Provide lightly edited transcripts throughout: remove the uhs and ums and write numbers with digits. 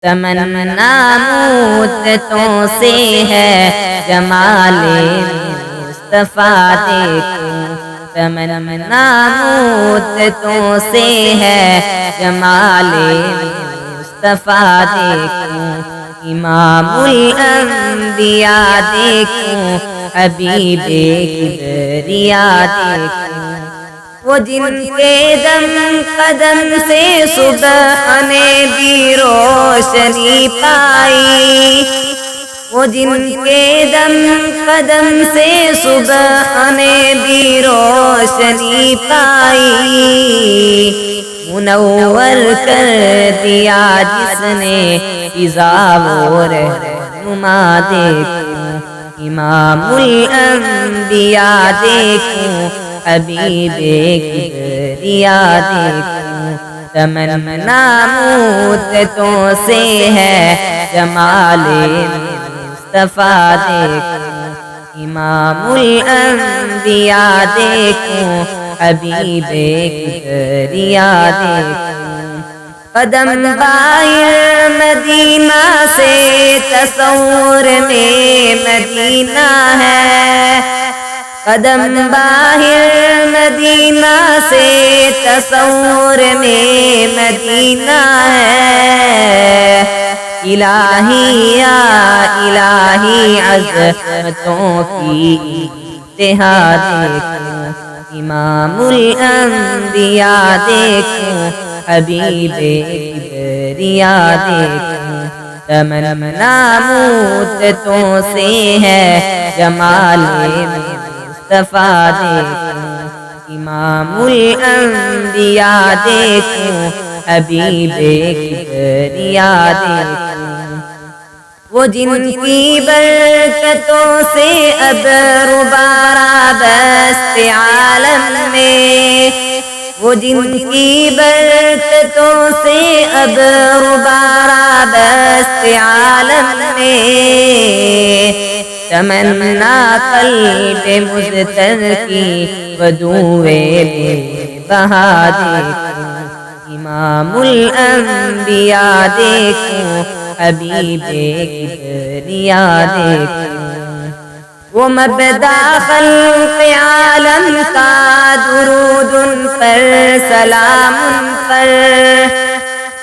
تمنا مدتوں سے ہے جمال مصطفیٰ دیکھوں، تمنا مدتوں سے ہے جمال مصطفیٰ دیکھوں، امام الانبیاء دیکھوں، حبیب کبریا دیکھوں، وہ جن کے دم قدم سے صبح نے بھی روشنی پائی، وہ جن کے دم قدم سے صبح نے بھی روشنی پائی، منور کر دیا جس نے فضا و رہنما دیکھوں، امام الانبیاء دیکھوں، حبیب کبریا دیکھوں، تمنا مدتوں سے ہے جمال مصطفیٰ دیکھوں، امام الانبیاء دیکھوں، حبیب کبریا دیکھوں، قدم باہر مدینہ سے تصور میں مدینہ ہے، قدم باہر مدینہ سے تصور میں مدینہ ہے، الہی یا الہی عظمتوں کی انتہا دیکھوں، امام الانبیاء دیکھوں، حبیب کبریا دیکھوں، تمنا مدتوں سے ہے جمال مصطفیٰ دیکھوں، امام الانبیاء دیکھوں، حبیب کبریا دیکھوں، وہ جن کی برکتوں سے ابر بارہ بست عالم میں، وہ جن کی برکتوں سے ابر بارہ بست عالم میں، تمنا قلب مضطر کی بدوئے بے بہا دیکھوں، امام الانبیاء دیکھوں، حبیب کبریا دیکھوں، وہ مبدا خلق عالم کا درود ان پر سلام ان پر،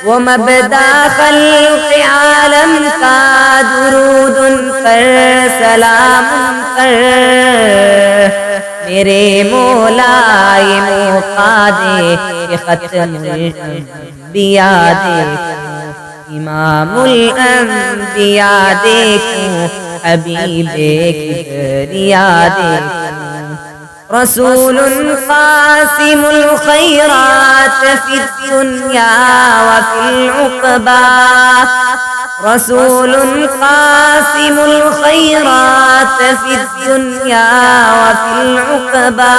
وہ مبدا خلق عالم کا درود ان پر سلام ان پر، میرے مولا یہ موقع دے کہ ختم الانبیاء دیکھوں، امام الانبیاء دیکھوں، حبیب کبریا دیکھوں، رسول قاسم الخیرات فی الدنیا وفی العقبى، رسول قاسم الخیرات فی الدنیا وفی العقبى،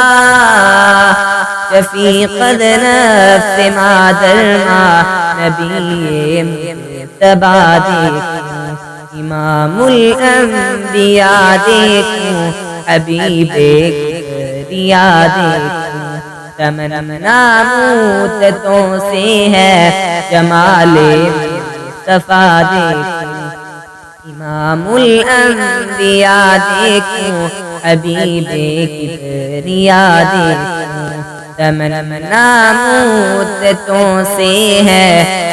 شفیق نفس مادر ماں نبی مجتبی دیکھوں، امام الانبیاء دیکھوں، حبیب کبریا دیکھوں، تمنا مدتوں سے ہے جمال مصطفیٰ دیکھوں، امام الانبیاء دیکھوں، حبیب کبریا دیکھوں، تمنا مدتوں سے ہے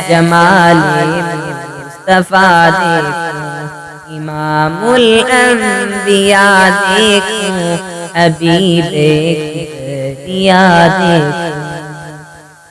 جمال مصطفیٰ دیکھوں، امام الانبیاء دیکھوں، حبیب کبریا دیکھوں۔